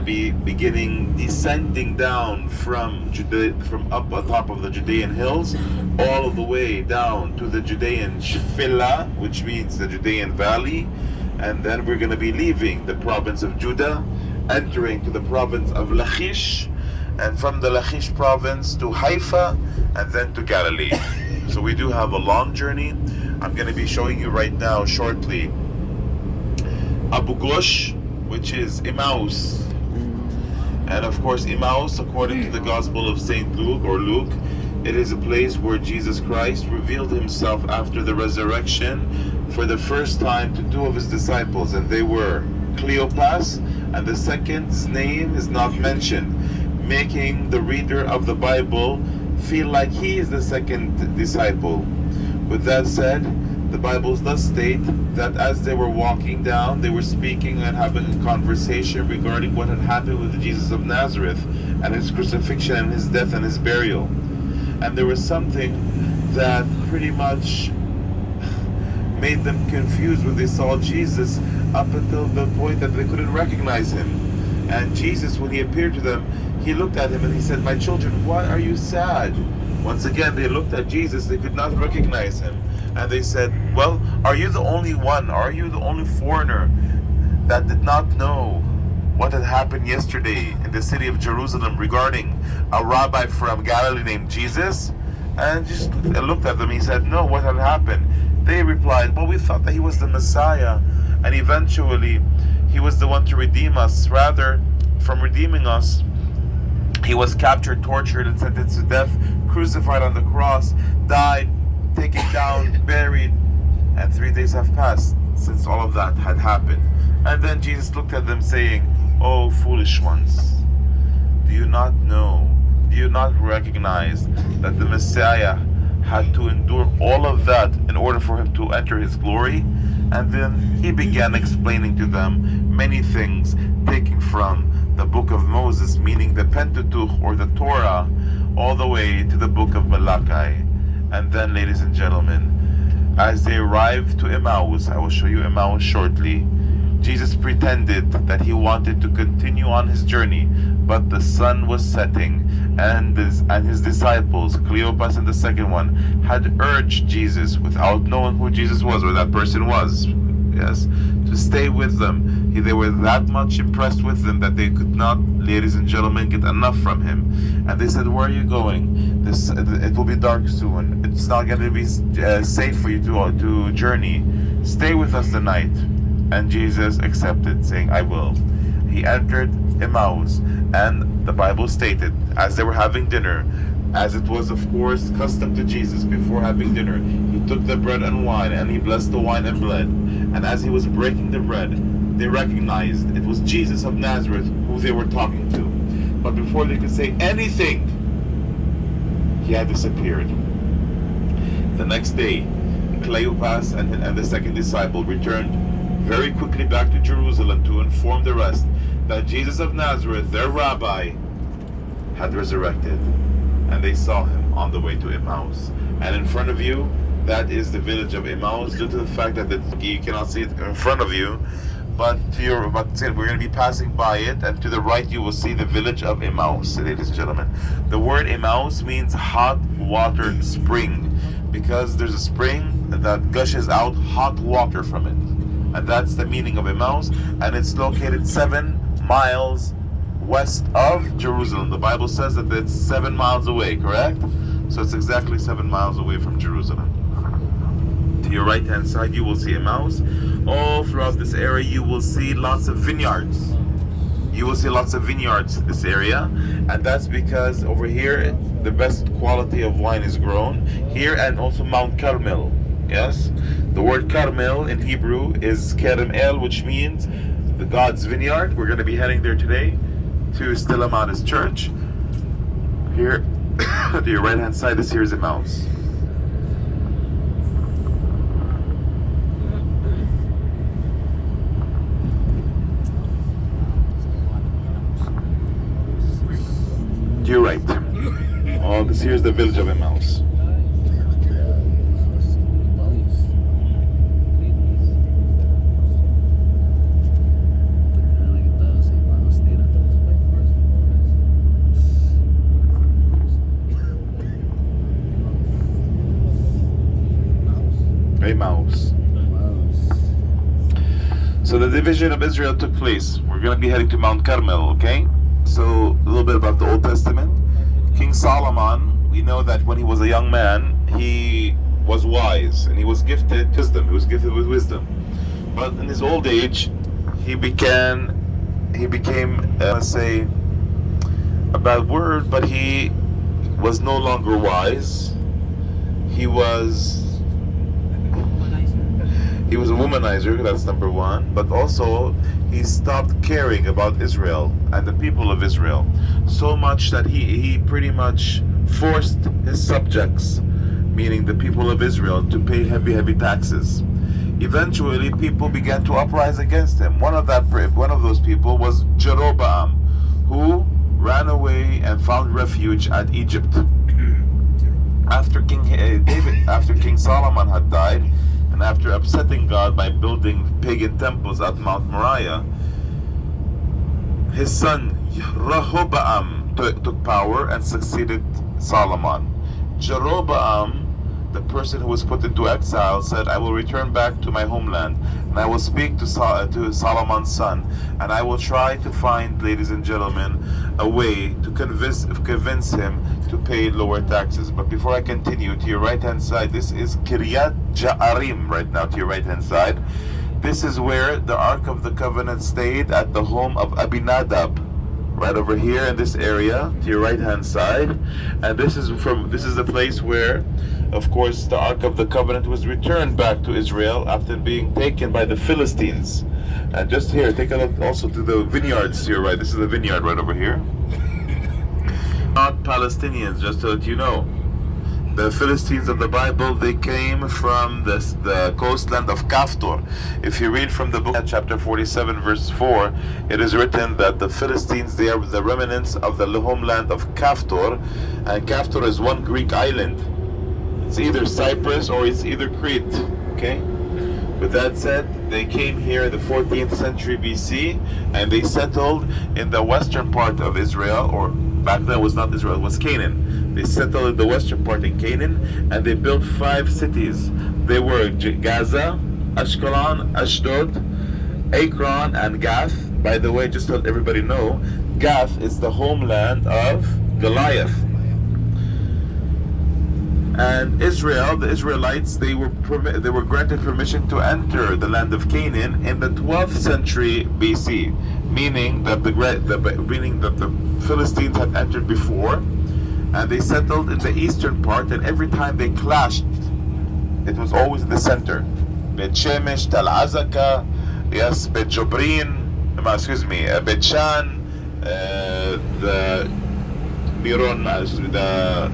be beginning descending down from from up on top of the Judean hills, all of the way down to the Judean Shfila, which means the Judean Valley, and then we're going to be leaving the province of Judah, entering to the province of Lachish, and from the Lachish province to Haifa, and then to Galilee. So we do have a long journey. I'm going to be showing you right now shortly Abu Ghosh, which is Emmaus. And of course, Emmaus, according to the Gospel of St. Luke, or Luke, it is a place where Jesus Christ revealed himself after the resurrection for the first time to two of his disciples, and they were Cleopas, and the second's name is not mentioned, making the reader of the Bible feel like he is the second disciple. With that said, the Bible does state that as they were walking down, they were speaking and having a conversation regarding what had happened with Jesus of Nazareth and his crucifixion and his death and his burial. And there was something that pretty much made them confused when they saw Jesus, up until the point that they couldn't recognize him. And Jesus, when he appeared to them, he looked at him and he said, "My children, why are you sad?" Once again, they looked at Jesus, they could not recognize him. And they said, "Well, are you the only one? Are you the only foreigner that did not know what had happened yesterday in the city of Jerusalem regarding a rabbi from Galilee named Jesus?" And just looked at them. He said, "No, what had happened?" They replied, "Well, we thought that he was the Messiah, and eventually he was the one to redeem us. Rather, from redeeming us, he was captured, tortured, and sentenced to death, crucified on the cross, died, taken down, buried, and 3 days have passed since all of that had happened." And then Jesus looked at them saying, "Oh, foolish ones, do you not know, do you not recognize that the Messiah had to endure all of that in order for him to enter his glory?" And then he began explaining to them many things, taking from the book of Moses, meaning the Pentateuch or the Torah, all the way to the book of Malachi. And then, ladies and gentlemen, as they arrived to Emmaus, I will show you Emmaus shortly, Jesus pretended that he wanted to continue on his journey, but the sun was setting, and his disciples, Cleopas and the second one, had urged Jesus, without knowing who Jesus was or that person was, yes, to stay with them. They were that much impressed with him that they could not, ladies and gentlemen, get enough from him. And they said, "Where are you going? It will be dark soon. It's not going to be safe for you to journey. Stay with us tonight." And Jesus accepted, saying, "I will." He entered Emmaus, and the Bible stated, as they were having dinner, as it was of course custom to Jesus before having dinner, he took the bread and wine, and he blessed the wine and blood. And as he was breaking the bread, they recognized it was Jesus of Nazareth who they were talking to. But before they could say anything, he had disappeared. The next day, Cleopas and the second disciple returned very quickly back to Jerusalem to inform the rest that Jesus of Nazareth, their rabbi, had resurrected. And they saw him on the way to Emmaus. And in front of you, that is the village of Emmaus, due to the fact that you cannot see it in front of you. But we're going to be passing by it, and to the right you will see the village of Emmaus, ladies and gentlemen. The word Emmaus means hot water spring, because there's a spring that gushes out hot water from it. And that's the meaning of Emmaus, and it's located 7 miles west of Jerusalem. The Bible says that it's 7 miles away, correct? So it's exactly 7 miles away from Jerusalem. To your right hand side you will see Emmaus. All throughout this area you will see lots of vineyards. You will see lots of vineyards in this area, and that's because over here the best quality of wine is grown here, and also Mount Carmel. Yes, the word Carmel in Hebrew is Kerem El, which means the God's vineyard. We're going to be heading there today to Stella Maris Church. Here to your right hand side, this here is Emmaus. To your right. Oh, this here is the village of Emmaus. division of Israel took place. We're going to be heading to Mount Carmel, okay? So, a little bit about the Old Testament. King Solomon, we know that when he was a young man, he was wise and he was gifted wisdom. He was gifted with wisdom. But in his old age, he became, let's say, a bad word, but he was no longer wise. He was a womanizer, that's number one, but also he stopped caring about Israel and the people of Israel, so much that he pretty much forced his subjects, meaning the people of Israel, to pay heavy taxes. Eventually, people began to uprise against him. One of those people was Jeroboam, who ran away and found refuge at Egypt. After King Solomon had died, and after upsetting God by building pagan temples at Mount Moriah, his son Rehoboam took power and succeeded Solomon. Jeroboam, the person who was put into exile, said, "I will return back to my homeland, and I will speak to Solomon's son, and I will try to find, ladies and gentlemen, a way to convince him to pay lower taxes." But before I continue, to your right-hand side, this is Kiryat Jearim right now, to your right-hand side. This is where the Ark of the Covenant stayed at the home of Abinadab, right over here in this area, to your right-hand side. And this is the place where, of course, the Ark of the Covenant was returned back to Israel after being taken by the Philistines. And just here, take a look also to the vineyards to your right. This is the vineyard right over here. Not Palestinians, just so that you know. The Philistines of the Bible, they came from the coastland of Kaftor. If you read from the book, chapter 47, verse 4, it is written that the Philistines, they are the remnants of the homeland of Kaftor, and Kaftor is one Greek island. It's either Cyprus or it's either Crete, okay? With that said, they came here in the 14th century BC, and they settled in the western part of Israel, or back then it was not Israel, it was Canaan. They settled in the western part in Canaan, and they built 5 cities. They were Gaza, Ashkelon, Ashdod, Ekron, and Gath. By the way, just to let everybody know, Gath is the homeland of Goliath. And Israel, the Israelites, they were granted permission to enter the land of Canaan in the 12th century BC, meaning that the Philistines had entered before, and they settled in the eastern part. And every time they clashed, it was always in the center. Bet Shemesh, Tal Azaka, yes, Bet Jobrin, Bet Shan, the Miron, the